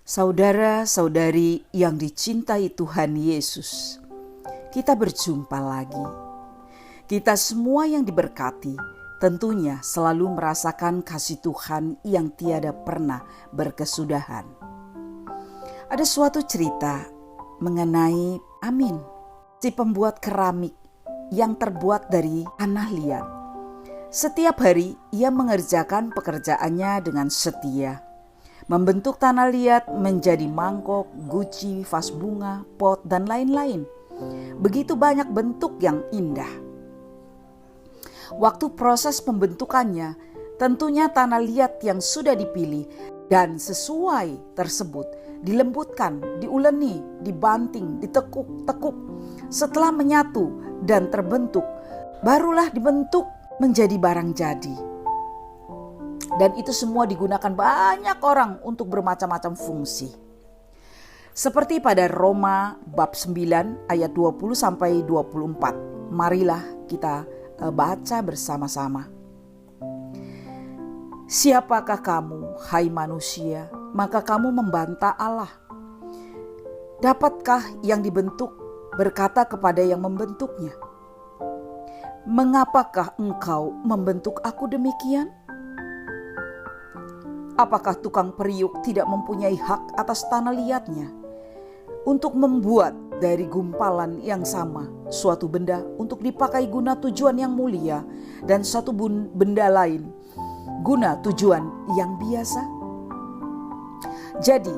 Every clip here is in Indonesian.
Saudara-saudari yang dicintai Tuhan Yesus, kita berjumpa lagi. Kita semua yang diberkati tentunya selalu merasakan kasih Tuhan yang tiada pernah berkesudahan. Ada suatu cerita mengenai Amin, si pembuat keramik yang terbuat dari tanah liat. Setiap hari ia mengerjakan pekerjaannya dengan setia. Membentuk tanah liat menjadi mangkok, guci, vas bunga, pot, dan lain-lain. Begitu banyak bentuk yang indah. Waktu proses pembentukannya, tentunya tanah liat yang sudah dipilih dan sesuai tersebut dilembutkan, diuleni, dibanting, ditekuk-tekuk. Setelah menyatu dan terbentuk, barulah dibentuk menjadi barang jadi. Dan itu semua digunakan banyak orang untuk bermacam-macam fungsi. Seperti pada Roma bab 9 ayat 20-24. Marilah kita baca bersama-sama. Siapakah kamu, hai manusia, maka kamu membantah Allah? Dapatkah yang dibentuk berkata kepada yang membentuknya, mengapakah engkau membentuk aku demikian? Apakah tukang periuk tidak mempunyai hak atas tanah liatnya untuk membuat dari gumpalan yang sama suatu benda untuk dipakai guna tujuan yang mulia dan satu benda lain guna tujuan yang biasa? Jadi,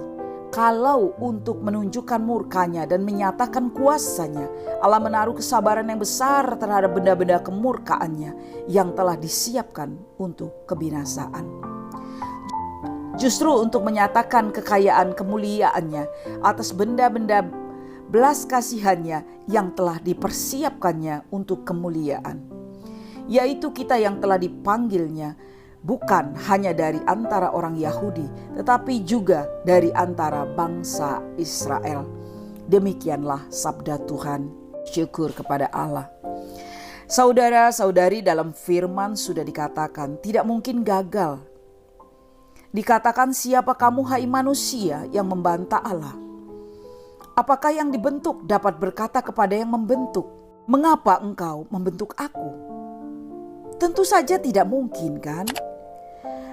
kalau untuk menunjukkan murkanya dan menyatakan kuasanya, Allah menaruh kesabaran yang besar terhadap benda-benda kemurkaannya yang telah disiapkan untuk kebinasaan. Justru untuk menyatakan kekayaan kemuliaannya atas benda-benda belas kasihannya yang telah dipersiapkannya untuk kemuliaan. Yaitu kita yang telah dipanggilnya bukan hanya dari antara orang Yahudi, tetapi juga dari antara bangsa Israel. Demikianlah sabda Tuhan. Syukur kepada Allah. Saudara-saudari, dalam firman sudah dikatakan tidak mungkin gagal. Dikatakan, siapa kamu hai manusia yang membantah Allah? Apakah yang dibentuk dapat berkata kepada yang membentuk, mengapa engkau membentuk aku? Tentu saja tidak mungkin, kan?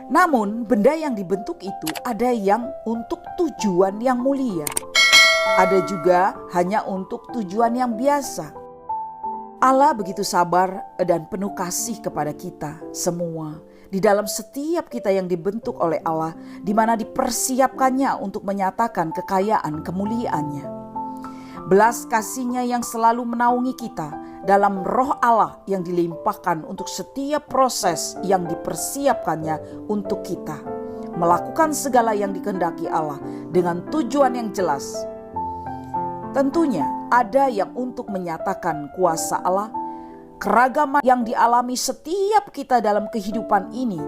Namun benda yang dibentuk itu ada yang untuk tujuan yang mulia. Ada juga hanya untuk tujuan yang biasa. Allah begitu sabar dan penuh kasih kepada kita semua. Di dalam setiap kita yang dibentuk oleh Allah, di mana dipersiapkannya untuk menyatakan kekayaan kemuliaannya. Belas kasihnya yang selalu menaungi kita dalam roh Allah yang dilimpahkan untuk setiap proses yang dipersiapkannya untuk kita. Melakukan segala yang dikehendaki Allah dengan tujuan yang jelas. Tentunya ada yang untuk menyatakan kuasa Allah, keragaman yang dialami setiap kita dalam kehidupan ini.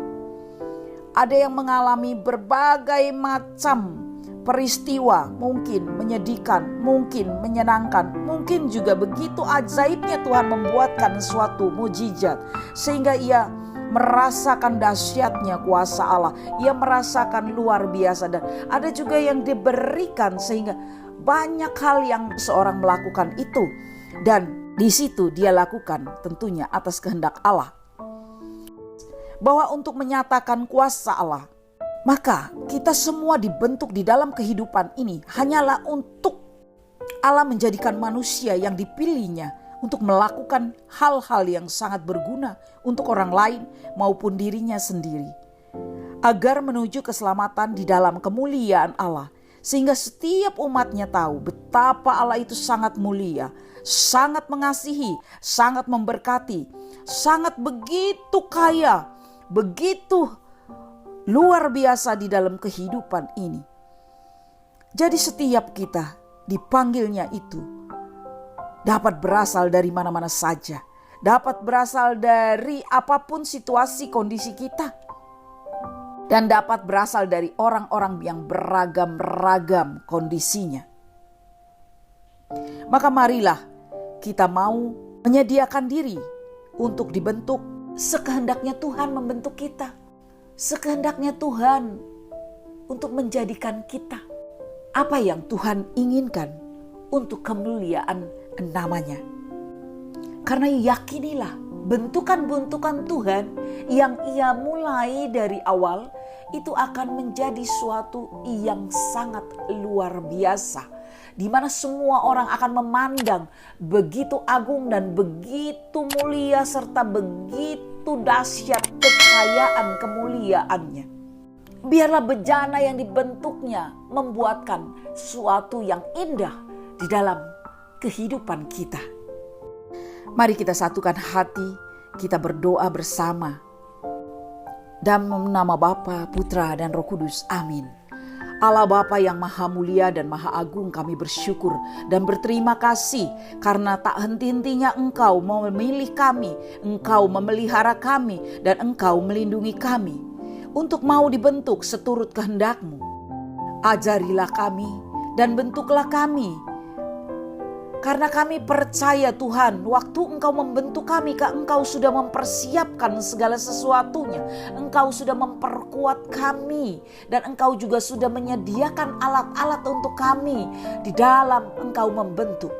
Ada yang mengalami berbagai macam peristiwa, mungkin menyedihkan, mungkin menyenangkan, mungkin juga begitu ajaibnya Tuhan membuatkan suatu mujizat sehingga ia merasakan dahsyatnya kuasa Allah. Ia merasakan luar biasa, dan ada juga yang diberikan sehingga banyak hal yang seorang melakukan itu, dan di situ dia lakukan tentunya atas kehendak Allah. Bahwa untuk menyatakan kuasa Allah, maka kita semua dibentuk di dalam kehidupan ini hanyalah untuk Allah menjadikan manusia yang dipilihnya untuk melakukan hal-hal yang sangat berguna untuk orang lain maupun dirinya sendiri. Agar menuju keselamatan di dalam kemuliaan Allah. Sehingga setiap umatnya tahu betapa Allah itu sangat mulia, sangat mengasihi, sangat memberkati, sangat begitu kaya, begitu luar biasa di dalam kehidupan ini. Jadi setiap kita dipanggilnya itu dapat berasal dari mana-mana saja. Dapat berasal dari apapun situasi kondisi kita. Dan dapat berasal dari orang-orang yang beragam-ragam kondisinya. Maka marilah kita mau menyediakan diri untuk dibentuk. Sekehendaknya Tuhan membentuk kita. Sekehendaknya Tuhan untuk menjadikan kita. apa yang Tuhan inginkan untuk kemuliaan namanya. Karena yakinilah bentukan-bentukan Tuhan yang Ia mulai dari awal itu akan menjadi suatu yang sangat luar biasa, di mana semua orang akan memandang begitu agung dan begitu mulia serta begitu dahsyat kekayaan kemuliaannya. Biarlah bejana yang dibentuknya membuatkan suatu yang indah di dalam kehidupan kita. Mari kita satukan hati, kita berdoa bersama. Dalam nama Bapa, Putra, dan Roh Kudus. Amin. Allah Bapa yang maha mulia dan maha agung, kami bersyukur dan berterima kasih karena tak henti-hentinya Engkau memilih kami, Engkau memelihara kami, dan Engkau melindungi kami untuk mau dibentuk seturut kehendak-Mu. Ajarilah kami dan bentuklah kami. Karena kami percaya Tuhan, waktu Engkau membentuk kami, Engkau sudah mempersiapkan segala sesuatunya. Engkau sudah memperkuat kami dan Engkau juga sudah menyediakan alat-alat untuk kami di dalam Engkau membentuk.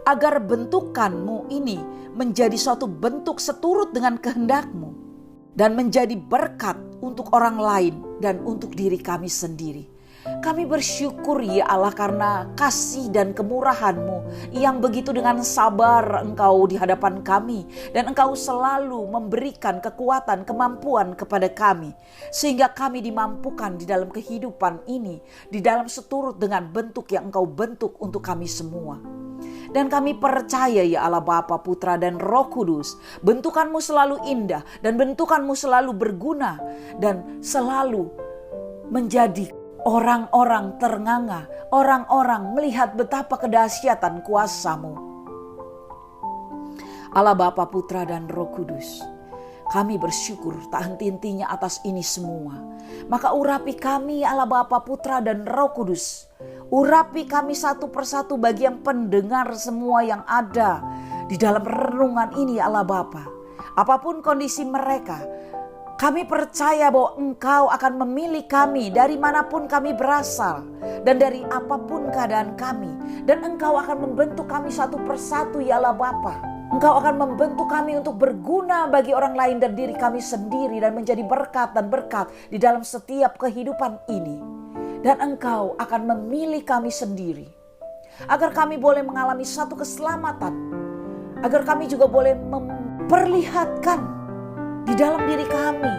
Agar bentukan-Mu ini menjadi suatu bentuk seturut dengan kehendak-Mu dan menjadi berkat untuk orang lain dan untuk diri kami sendiri. Kami bersyukur ya Allah karena kasih dan kemurahan-Mu yang begitu dengan sabar Engkau di hadapan kami. Dan Engkau selalu memberikan kekuatan, kemampuan kepada kami. Sehingga kami dimampukan di dalam kehidupan ini, di dalam seturut dengan bentuk yang Engkau bentuk untuk kami semua. Dan kami percaya ya Allah Bapa, Putra, dan Roh Kudus, bentukan-Mu selalu indah dan bentukan-Mu selalu berguna dan selalu menjadi orang-orang ternganga, orang-orang melihat betapa kedahsyatan kuasa-Mu. Allah Bapa, Putra, dan Roh Kudus, kami bersyukur tak henti-hentinya atas ini semua. Maka urapi kami Allah Bapa, Putra, dan Roh Kudus. Urapi kami satu persatu bagi yang pendengar semua yang ada di dalam renungan ini Allah Bapa. Apapun kondisi mereka, kami percaya bahwa Engkau akan memilih kami dari manapun kami berasal dan dari apapun keadaan kami. Dan Engkau akan membentuk kami satu persatu ya Allah Bapa. Engkau akan membentuk kami untuk berguna bagi orang lain dan diri kami sendiri dan menjadi berkat dan berkat di dalam setiap kehidupan ini. Dan Engkau akan memilih kami sendiri agar kami boleh mengalami satu keselamatan, agar kami juga boleh memperlihatkan di dalam diri kami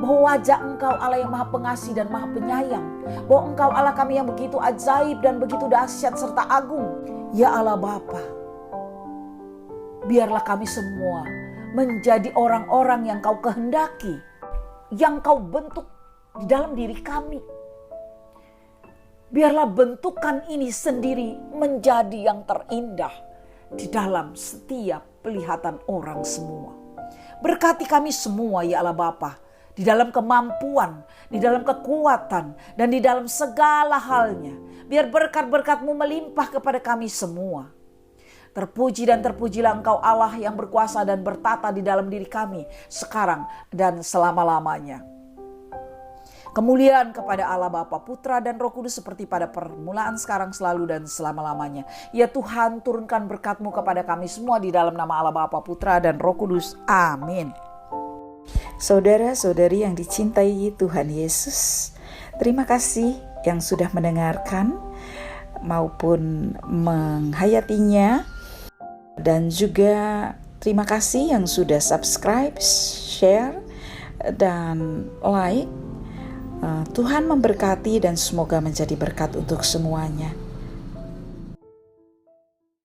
bahwa wajah Engkau Allah yang maha pengasih dan maha penyayang, bahwa Engkau Allah kami yang begitu ajaib dan begitu dahsyat serta agung. Ya Allah Bapa, biarlah kami semua menjadi orang-orang yang Kau kehendaki, yang Kau bentuk di dalam diri kami. Biarlah bentukan ini sendiri menjadi yang terindah di dalam setiap pelihatan orang semua. Berkati kami semua ya Allah Bapa, di dalam kemampuan, di dalam kekuatan, dan di dalam segala halnya. Biar berkat-berkat-Mu melimpah kepada kami semua. Terpuji dan terpujilah Engkau Allah yang berkuasa dan bertata di dalam diri kami sekarang dan selama-lamanya. Kemuliaan kepada Allah Bapa, Putra, dan Roh Kudus seperti pada permulaan, sekarang, selalu, dan selama-lamanya. Ya Tuhan, turunkan berkat-Mu kepada kami semua di dalam nama Allah Bapa, Putra, dan Roh Kudus. Amin. Saudara-saudari yang dicintai Tuhan Yesus, terima kasih yang sudah mendengarkan maupun menghayatinya. Dan juga terima kasih yang sudah subscribe, share, dan like. Tuhan memberkati dan semoga menjadi berkat untuk semuanya.